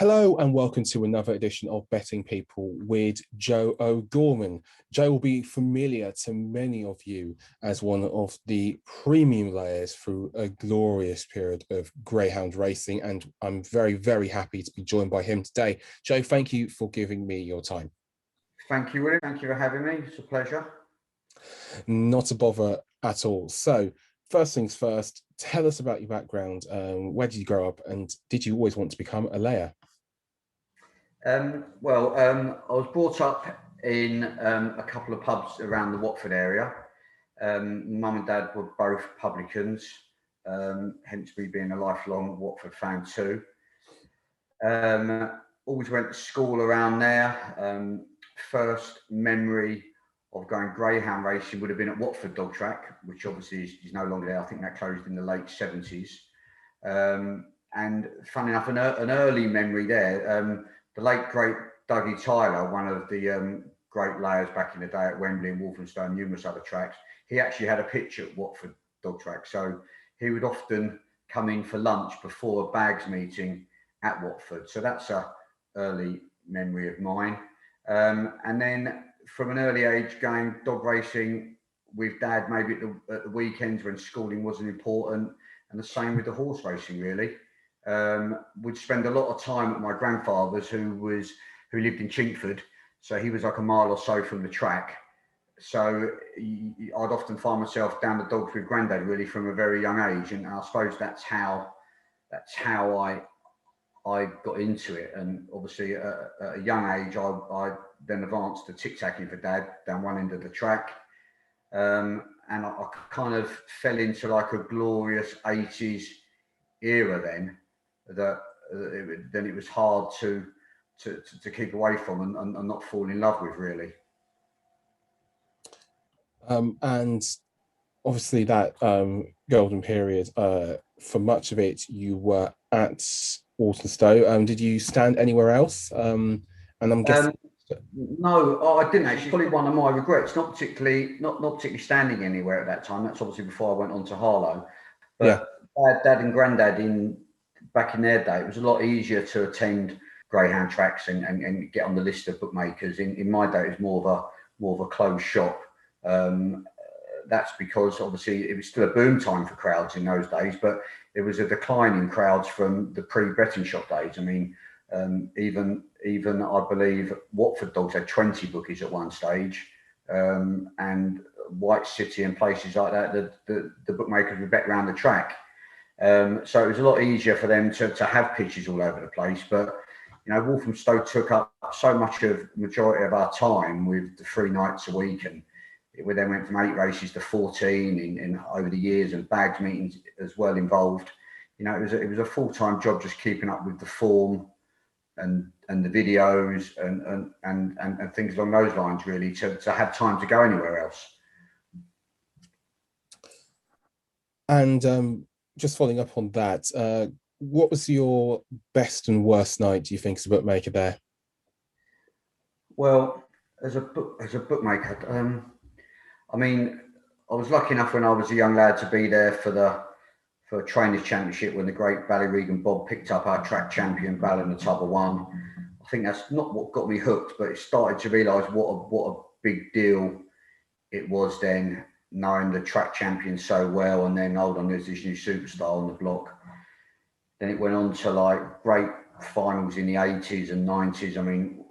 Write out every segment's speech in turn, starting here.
Hello and welcome to another edition of Betting People with Joe O'Gorman. Joe will be familiar to many of you as one of the premium layers through a glorious period of greyhound racing, and I'm very, very happy to be joined by him today. Joe, thank you for giving me your time. Thank you, William. Thank you for having me. It's a pleasure. Not a bother at all. So, first things first, tell us about your background. Where did you grow up, and did you always want to become a layer? I was brought up in a couple of pubs around the Watford area. Mum and Dad were both publicans, hence me being a lifelong Watford fan too. Always went to school around there. First memory of going greyhound racing would have been at Watford Dog Track, which obviously is no longer there. I think that closed in the late 70s. And funny enough, an early memory there, the late great Dougie Tyler, one of the great layers back in the day at Wembley and Walthamstow and numerous other tracks, he actually had a pitch at Watford Dog Track. So he would often come in for lunch before a bags meeting at Watford. So that's an early memory of mine. And then from an early age, going dog racing with Dad, maybe at the weekends when schooling wasn't important, and the same with the horse racing, really. Would spend a lot of time at my grandfather's, who lived in Chingford, so he was like a mile or so from the track. So I'd often find myself down the dogs with Grandad, really, from a very young age, and I suppose that's how I got into it. And obviously at a young age, I then advanced to tic-tacking for Dad down one end of the track. And I kind of fell into like a glorious 80s era then, that then it was hard to keep away from and not fall in love with, really. And obviously that golden period, for much of it, you were at Walthamstow. Did you stand anywhere else? And I'm guessing. No, I didn't actually. Probably one of my regrets. Not particularly standing anywhere at that time. That's obviously before I went on to Harlow. But yeah. Dad and Grandad back in their day, it was a lot easier to attend greyhound tracks and get on the list of bookmakers. In my day, it was more of a closed shop. That's because obviously it was still a boom time for crowds in those days, but there was a decline in crowds from the pre-betting shop days. I mean, even I believe Watford Dogs had 20 bookies at one stage, and White City and places like that, the bookmakers would bet around the track. So it was a lot easier for them to have pitches all over the place. But you know, Walthamstow took up so much of the majority of our time with the 3 nights a week, and we then went from 8 races to 14 in over the years, and bags meetings as well involved. You know, it was a full-time job just keeping up with the form and the videos and things along those lines, really, to have time to go anywhere else. And just following up on that, what was your best and worst night, do you think, as a bookmaker there? Well, as a bookmaker, I mean, I was lucky enough when I was a young lad to be there for a trainers championship when the great Ballyregan Bob picked up our track champion Bal and the Tubber won. I think that's not what got me hooked, but it started to realise what a big deal it was then, knowing the track champion so well, and then hold on, there's this new superstar on the block. Then it went on to like great finals in the 80s and 90s. I mean,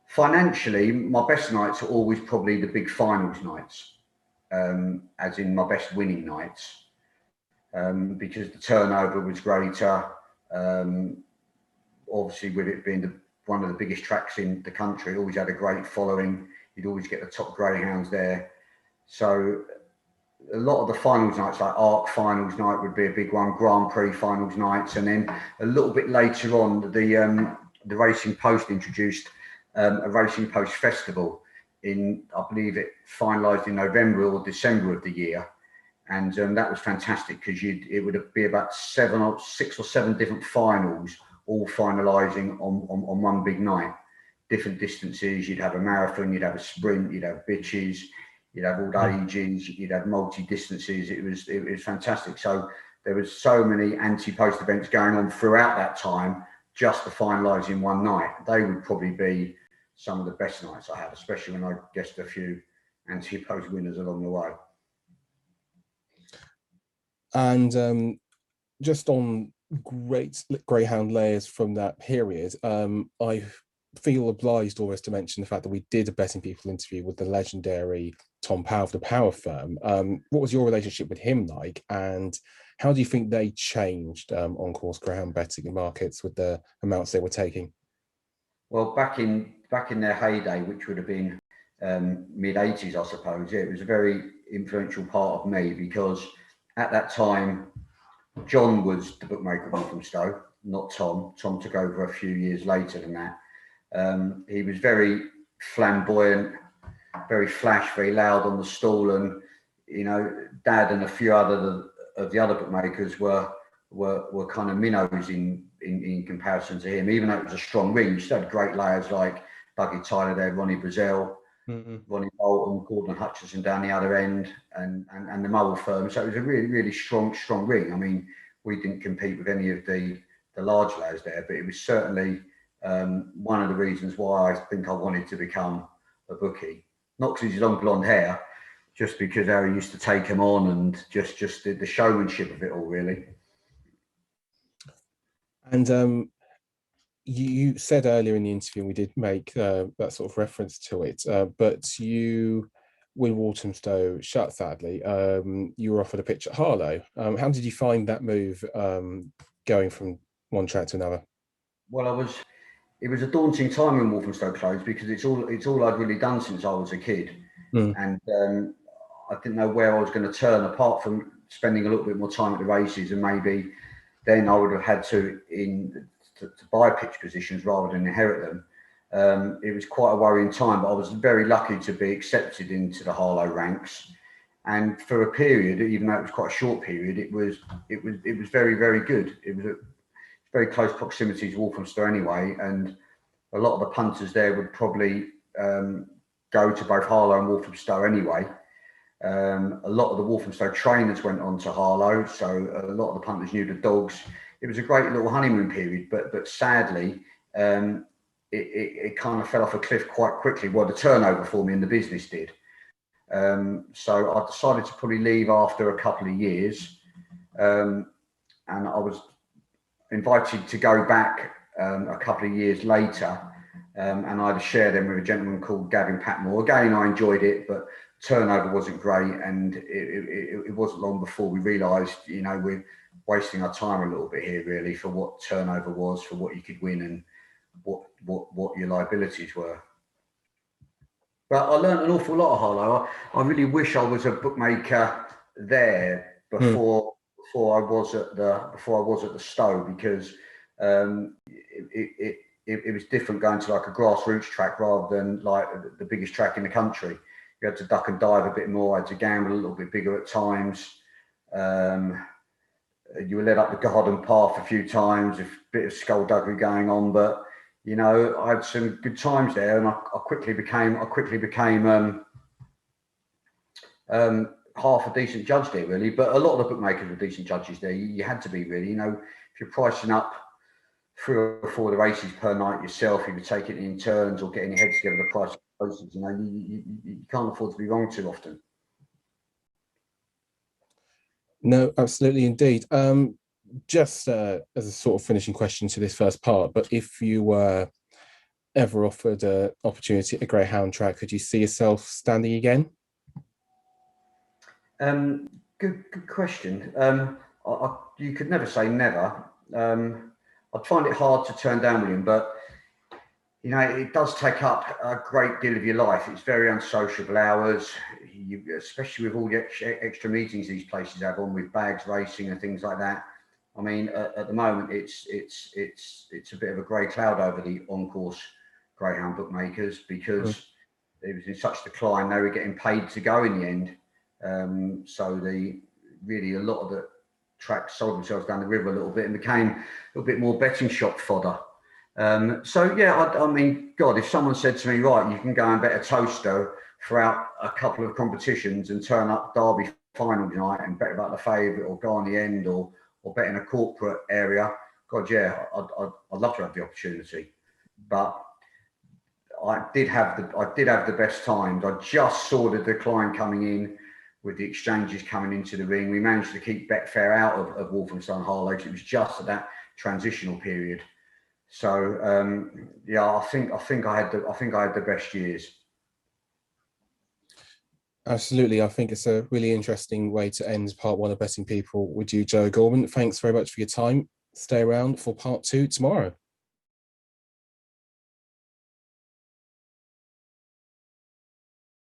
financially, my best nights are always probably the big finals nights, as in my best winning nights, because the turnover was greater. Obviously, with it being one of the biggest tracks in the country, it always had a great following. You'd always get the top greyhounds there. So a lot of the finals nights, like ARC finals night would be a big one, Grand Prix finals nights, and then a little bit later on, the Racing Post introduced a Racing Post festival in, I believe it finalised in November or December of the year, and that was fantastic because it would be about 6 or 7 different finals, all finalising on one big night. Different distances. You'd have a marathon, you'd have a sprint, you'd have bitches, you'd have all ages, you'd have multi distances. It was fantastic. So there was so many anti-post events going on throughout that time, just the finalising one night, they would probably be some of the best nights I had, especially when I guessed a few anti-pose winners along the way. And just on great greyhound layers from that period, I feel obliged almost to mention the fact that we did a Betting People interview with the legendary Tom Power of the Power Firm. What was your relationship with him like, and how do you think they changed on course greyhound betting markets with the amounts they were taking? Well, back in their heyday, which would have been mid 80s, I suppose, yeah, it was a very influential part of me, because at that time, John was the bookmaker from Stow, not Tom. Tom took over a few years later than that. He was very flamboyant, very flash, very loud on the stall, and Dad and a few of the other bookmakers were kind of minnows in comparison to him. Even though it was a strong ring, you still had great layers like Dougie Tyler there, Ronnie Brazell, Ronnie Bolton, Gordon Hutchinson down the other end, and the Mull firm. So it was a really, really strong ring. I mean, we didn't compete with any of the large layers there, but it was certainly one of the reasons why I think I wanted to become a bookie. Not because he's long blonde hair, just because how he used to take him on, and just the showmanship of it all, really. And you said earlier in the interview, and we did make that sort of reference to it, but you, when Walthamstow shut, sadly, you were offered a pitch at Harlow. How did you find that move, going from one track to another? Well, it was a daunting time when Walthamstow closed, because it's all I'd really done since I was a kid, and I didn't know where I was going to turn, apart from spending a little bit more time at the races, and maybe then I would have had to buy pitch positions rather than inherit them. It was quite a worrying time, but I was very lucky to be accepted into the Harlow ranks, and for a period, even though it was quite a short period, it was very, very good. It was a very close proximity to Walthamstow anyway, and a lot of the punters there would probably go to both Harlow and Walthamstow anyway. A lot of the Walthamstow trainers went on to Harlow, so a lot of the punters knew the dogs. It was a great little honeymoon period, but sadly, it kind of fell off a cliff quite quickly. Well, the turnover for me in the business did. So I decided to probably leave after a couple of years, and I was invited to go back a couple of years later, and I had to share them with a gentleman called Gavin Patmore. Again, I enjoyed it, but turnover wasn't great, and it wasn't long before we realised, we're wasting our time a little bit here, really, for what turnover was, for what you could win, and what your liabilities were. But I learned an awful lot of Harlow. I really wish I was a bookmaker there before I was at the Stow, because it was different going to like a grassroots track rather than like the biggest track in the country. You had to duck and dive a bit more. I had to gamble a little bit bigger at times. You were led up the garden path a few times, a bit of skullduggery going on, but I had some good times there, and I quickly became half a decent judge there, really. But a lot of the bookmakers were decent judges there. You had to be, really. If you're pricing up 3 or 4 of the races per night yourself, you were taking it in turns or getting your head together the price of the races. You can't afford to be wrong too often. No, absolutely, indeed. Just as a sort of finishing question to this first part, but if you were ever offered an opportunity at a greyhound track, could you see yourself standing again? Good question. You could never say never. I'd find it hard to turn down, William, but it does take up a great deal of your life. It's very unsociable hours, especially with all the extra meetings these places have on with bags racing and things like that. I mean, at the moment, it's a bit of a grey cloud over the on-course greyhound bookmakers, because it was in such decline. They were getting paid to go in the end, so a lot of the tracks sold themselves down the river a little bit and became a little bit more betting shop fodder. So yeah, I mean, God, if someone said to me, right, you can go and bet a toaster throughout a couple of competitions and turn up Derby final night and bet about the favourite or go on the end or bet in a corporate area, God, yeah, I'd love to have the opportunity, but I did have the best times. I just saw the decline coming in with the exchanges coming into the ring. We managed to keep Betfair out of Walthamstow and Harlow. It was just at that transitional period. So yeah, I think I had the best years. Absolutely. I think it's a really interesting way to end part one of Betting People with you, Joe Gorman. Thanks very much for your time. Stay around for part two tomorrow.